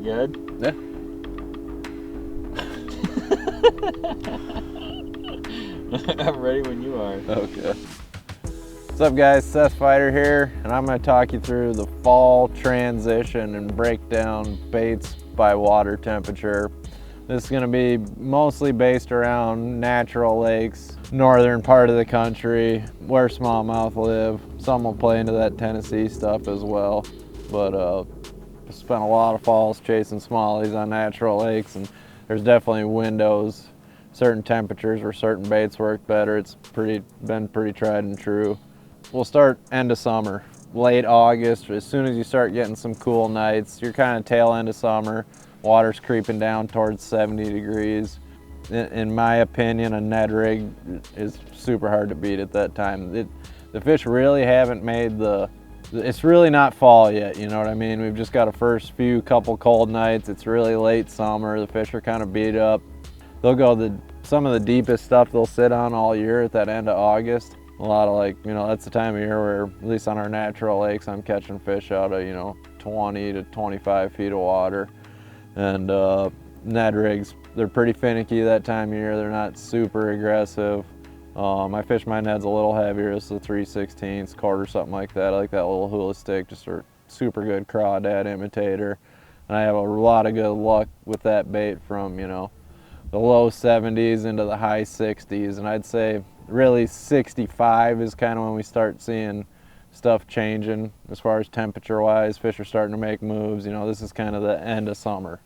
good? Yeah. I'm ready when you are. Okay. What's up guys, Seth Feider here, and I'm going to talk you through the fall transition and break down baits by water temperature. This is going to be mostly based around natural lakes, northern part of the country, where smallmouth live. Some will play into that Tennessee stuff as well, but I spent a lot of falls chasing smallies on natural lakes, and there's definitely windows, certain temperatures where certain baits work better. It's been pretty tried and true. We'll start end of summer, late August. As soon as you start getting some cool nights, you're kind of tail end of summer, water's creeping down towards 70 degrees. In my opinion, a Ned rig is super hard to beat at that time. The fish really haven't made it's really not fall yet, you know what I mean? We've just got a first couple cold nights. It's really late summer. The fish are kind of beat up. They'll go some of the deepest stuff they'll sit on all year at that end of August. A lot of that's the time of year where, at least on our natural lakes, I'm catching fish out of, 20 to 25 feet of water. And Ned rigs, they're pretty finicky that time of year. They're not super aggressive. I fish my Ned's a little heavier. It's a 3/16 quarter, something like that. I like that little hula stick, just a super good crawdad imitator. And I have a lot of good luck with that bait from, the low 70s into the high 60s. And I'd say really 65 is kind of when we start seeing stuff changing as far as temperature wise. Fish are starting to make moves. This is kind of the end of summer,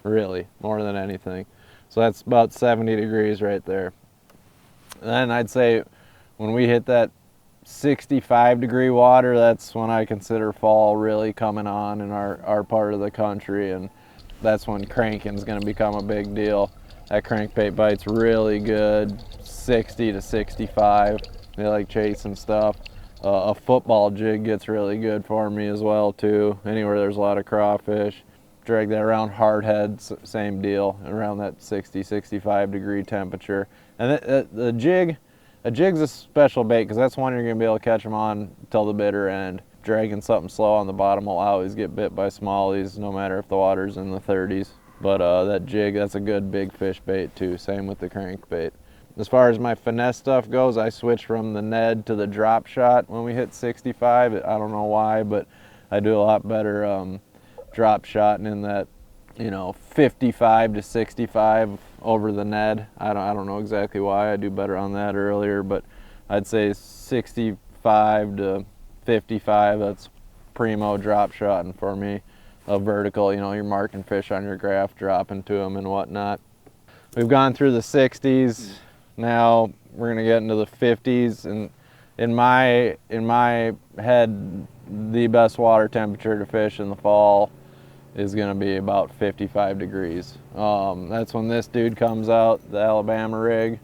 really, more than anything. So that's about 70 degrees right there. Then I'd say when we hit that 65 degree water, that's when I consider fall really coming on in our part of the country, and that's when cranking is going to become a big deal. That crankbait bite's really good, 60 to 65. They like chasing stuff. A football jig gets really good for me as well too. Anywhere there's a lot of crawfish. Drag that around hardhead, same deal, around that 60, 65 degree temperature. And a jig's a special bait because that's one you're going to be able to catch them on till the bitter end. Dragging something slow on the bottom will always get bit by smallies, no matter if the water's in the 30s. But that jig, that's a good big fish bait too. Same with the crankbait. As far as my finesse stuff goes, I switch from the Ned to the drop shot when we hit 65. I don't know why, but I do a lot better drop shotting in that 55 to 65 over the Ned. I don't know exactly why. I do better on that earlier, but I'd say 65 to 55, that's primo drop shotting for me. A vertical, you're marking fish on your graph, dropping to them and whatnot. We've gone through the 60s. Now we're gonna get into the 50s, and in my head, the best water temperature to fish in the fall is going to be about 55 degrees. That's when this dude comes out, the Alabama rig.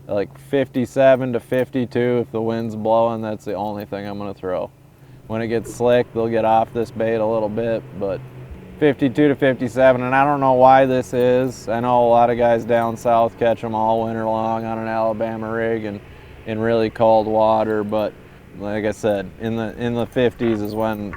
Like 57 to 52, if the wind's blowing, that's the only thing I'm going to throw. When it gets slick, they'll get off this bait a little bit, but 52 to 57, and I don't know why this is. I know a lot of guys down south catch them all winter long on an Alabama rig and in really cold water, but like I said, in the 50s is when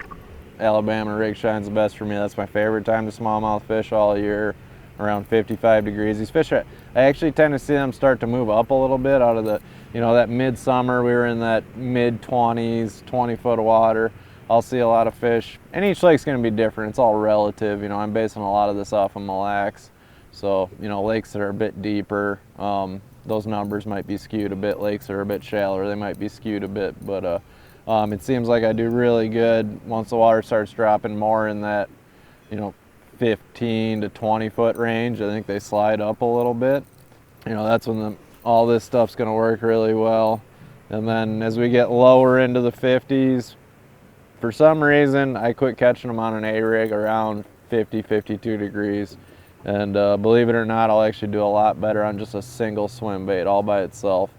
Alabama rig shines the best for me. That's my favorite time to smallmouth fish all year, around 55 degrees. These fish, I actually tend to see them start to move up a little bit out of the, that midsummer. We were in that mid-20s, 20 foot of water. I'll see a lot of fish, and each lake's going to be different. It's all relative. I'm basing a lot of this off of Mille Lacs. So, lakes that are a bit deeper, those numbers might be skewed a bit. Lakes that are a bit shallower, they might be skewed a bit, but it seems like I do really good once the water starts dropping more in that, 15 to 20 foot range. I think they slide up a little bit. That's when all this stuff's going to work really well. And then as we get lower into the 50s, for some reason, I quit catching them on an A-rig around 50, 52 degrees. And believe it or not, I'll actually do a lot better on just a single swim bait all by itself.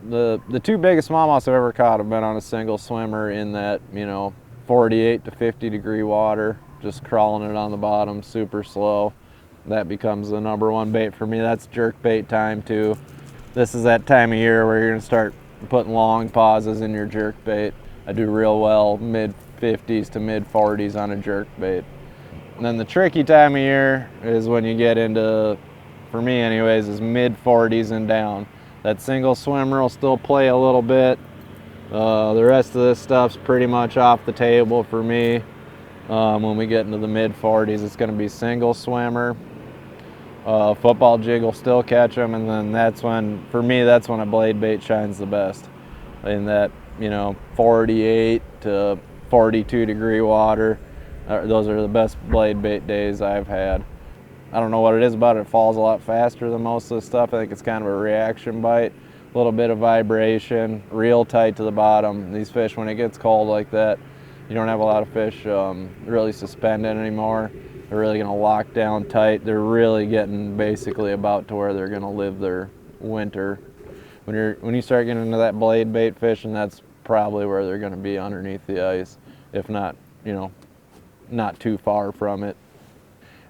The two biggest smallmouths I've ever caught have been on a single swimmer in that, 48 to 50 degree water, just crawling it on the bottom super slow. That becomes the #1 bait for me. That's jerkbait time too. This is that time of year where you're gonna start putting long pauses in your jerkbait. I do real well mid 50s to mid 40s on a jerkbait. And then the tricky time of year is when you get into, for me anyways, is mid-40s and down. That single swimmer will still play a little bit. The rest of this stuff's pretty much off the table for me. When we get into the mid-40s, it's going to be single swimmer. Football jig will still catch them, and then that's when, for me, that's when a blade bait shines the best. In that, 48 to 42 degree water. Those are the best blade bait days I've had. I don't know what it is about it. It falls a lot faster than most of the stuff. I think it's kind of a reaction bite. A little bit of vibration, real tight to the bottom. These fish, when it gets cold like that, you don't have a lot of fish really suspended anymore. They're really going to lock down tight. They're really getting basically about to where they're going to live their winter. When you start getting into that blade bait fishing, that's probably where they're going to be underneath the ice, if not, not too far from it.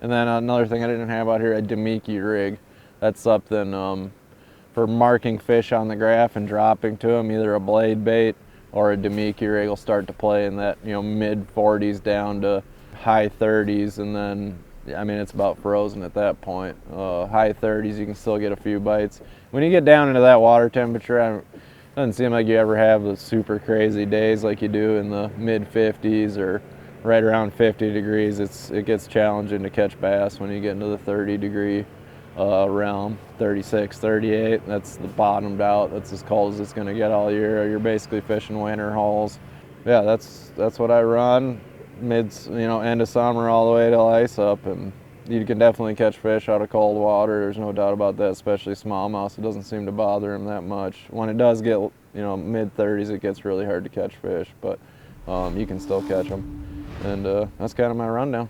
And then another thing I didn't have out here, a DAMIKI rig. That's something for marking fish on the graph and dropping to them, either a blade bait or a DAMIKI rig will start to play in that, mid 40s down to high 30s, and then, it's about frozen at that point. High 30s, you can still get a few bites. When you get down into that water temperature, it doesn't seem like you ever have the super crazy days like you do in the mid 50s or right around 50 degrees. It gets challenging to catch bass when you get into the 30 degree realm. 36, 38, that's the bottomed out. That's as cold as it's going to get all year. You're basically fishing winter hauls. Yeah, that's what I run end of summer all the way till ice up, and you can definitely catch fish out of cold water. There's no doubt about that, especially smallmouth. It doesn't seem to bother them that much. When it does get mid 30s, it gets really hard to catch fish, but you can still catch them. And that's kind of my rundown.